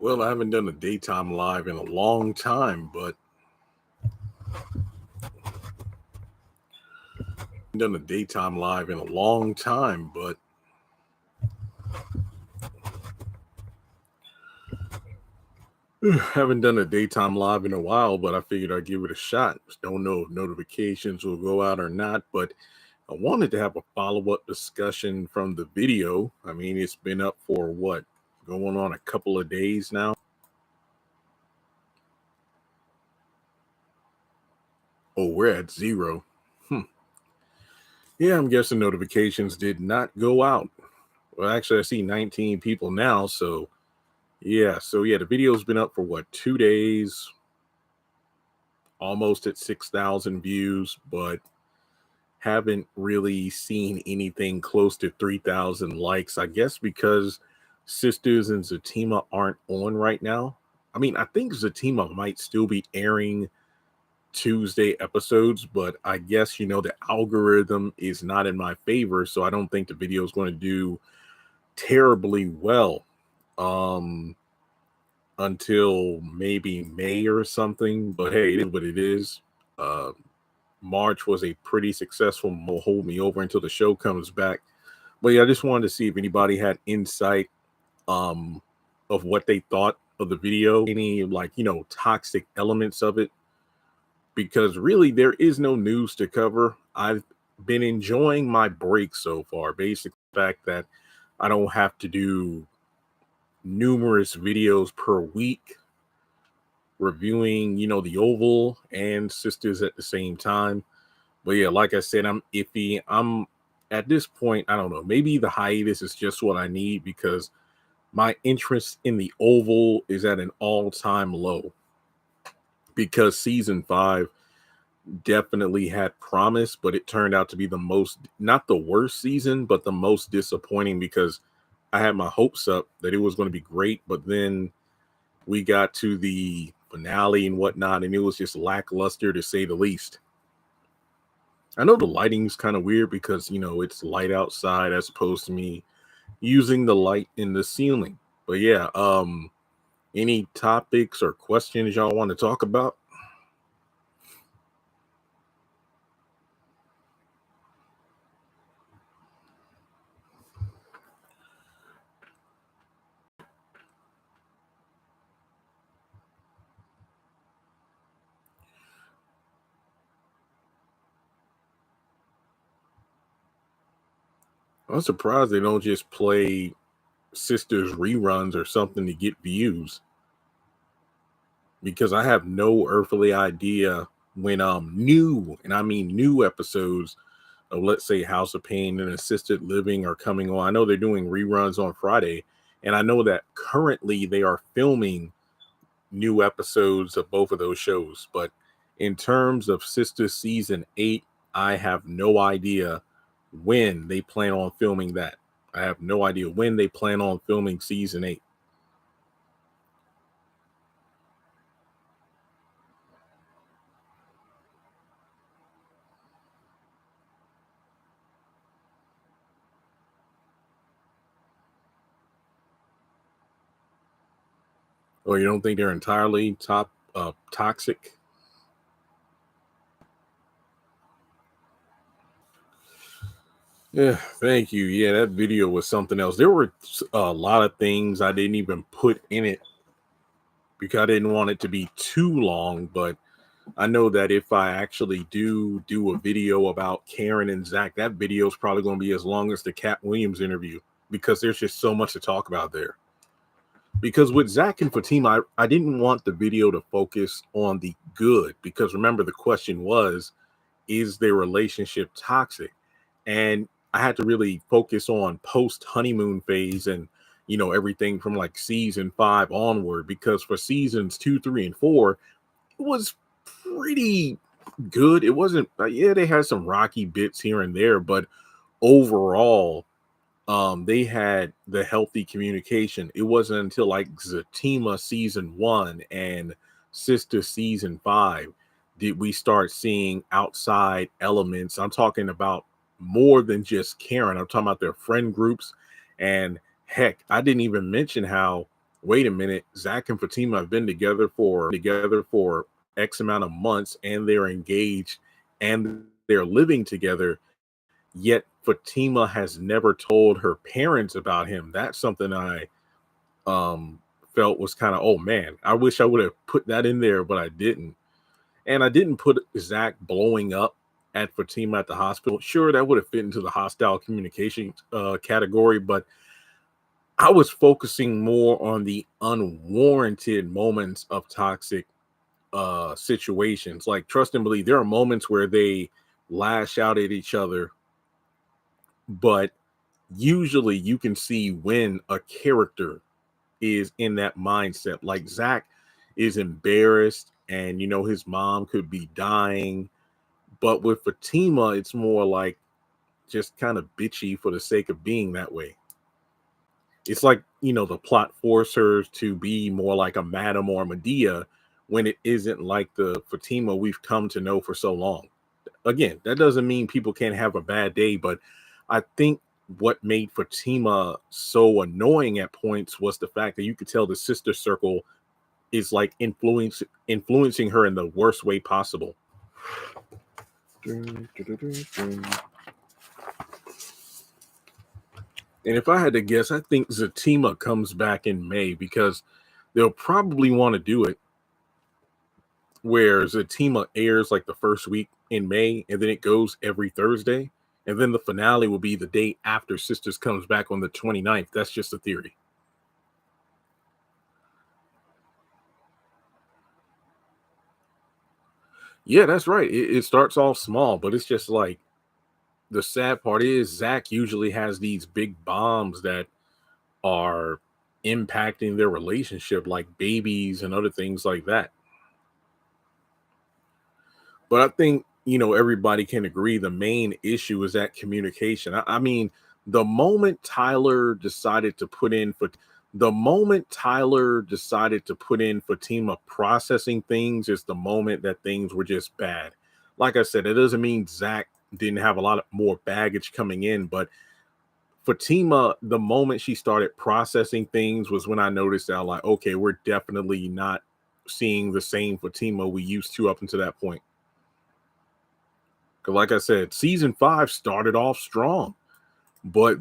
Well, I haven't done a daytime live in a long time, but haven't done a daytime live in a while, but I figured I'd give it a shot. Don't know if notifications will go out or not, but I wanted to have a follow-up discussion from the video. I mean, it's been up for what, going on a couple of days now. Oh, we're at 0. Yeah, I'm guessing notifications did not go out. Well, actually, I see 19 people now, so yeah, the video's been up for what, 2 days, almost at 6,000 views, but haven't really seen anything close to 3,000 likes. I guess because Sistas and Zatima aren't on right now. I mean, I think Zatima might still be airing Tuesday episodes, but I guess, the algorithm is not in my favor, so I don't think the video is going to do terribly well until maybe May or something. But hey, it is what it is. March was a pretty successful hold me over until the show comes back. But yeah, I just wanted to see if anybody had insight of what they thought of the video, any toxic elements of it, because really there is no news to cover. I've been enjoying my break so far. Basically, the fact that I don't have to do numerous videos per week reviewing, the Oval and Sistas at the same time. But yeah, like I said, I'm iffy. I'm at this point, I don't know, maybe the hiatus is just what I need, because my interest in the Oval is at an all-time low, because season 5 definitely had promise, but it turned out to be not the worst season, but the most disappointing, because I had my hopes up that it was going to be great, but then we got to the finale and whatnot, and it was just lackluster, to say the least. I know the lighting's kind of weird because, it's light outside as opposed to me using the light in the ceiling. But yeah, any topics or questions y'all want to talk about? I'm surprised they don't just play Sisters reruns or something to get views, because I have no earthly idea when new, and I mean new, episodes of, let's say, House of Pain and Assisted Living are coming on. I know they're doing reruns on Friday, and I know that currently they are filming new episodes of both of those shows. But in terms of Sisters season 8, I have no idea when they plan on filming that. I have no idea when they plan on filming season 8. Or you don't think they're entirely toxic? Yeah, thank you. Yeah, that video was something else. There were a lot of things I didn't even put in it because I didn't want it to be too long. But I know that if I actually do a video about Karen and Zach, that video is probably going to be as long as the Cat Williams interview, because there's just so much to talk about there. Because with Zach and Fatima, I didn't want the video to focus on the good, because remember, the question was, is their relationship toxic? And I had to really focus on post honeymoon phase and everything from like season 5 onward, because for seasons 2, 3, and 4, it was pretty good. It wasn't, yeah, they had some rocky bits here and there, but overall, they had the healthy communication. It wasn't until like Zatima season 1 and Sister season 5 did we start seeing outside elements. I'm talking about more than just Karen. I'm talking about their friend groups. And heck, I didn't even mention how, wait a minute, Zach and Fatima have been together for X amount of months, and they're engaged and they're living together. Yet Fatima has never told her parents about him. That's something I felt was kind of, oh man, I wish I would have put that in there, but I didn't. And I didn't put Zach blowing up at Fatima at the hospital. Sure, that would have fit into the hostile communication category, but I was focusing more on the unwarranted moments of toxic situations. Like, trust and believe, there are moments where they lash out at each other, but usually you can see when a character is in that mindset. Like, Zach is embarrassed and his mom could be dying, but with Fatima it's more like just kind of bitchy for the sake of being that way. It's like, the plot force her to be more like a Madame or Medea, when it isn't like the Fatima we've come to know for so long. Again, that doesn't mean people can't have a bad day, but I think what made Fatima so annoying at points was the fact that you could tell the sister circle is like influencing her in the worst way possible. And if I had to guess, I think Zatima comes back in May, because they'll probably want to do it where Zatima airs like the first week in May, and then it goes every Thursday. And then the finale will be the day after Sisters comes back on the 29th. That's just a theory. Yeah, that's right. It starts off small, but it's just like, the sad part is Zach usually has these big bombs that are impacting their relationship, like babies and other things like that. But I think, everybody can agree the main issue is that communication. I mean, the moment Tyler decided to put in for the moment Tyler decided to put in Fatima processing things is the moment that things were just bad. Like I said, it doesn't mean Zach didn't have a lot of more baggage coming in, but Fatima, the moment she started processing things was when I noticed that, like, okay, we're definitely not seeing the same Fatima we used to up until that point. Because, like I said, season 5 started off strong, but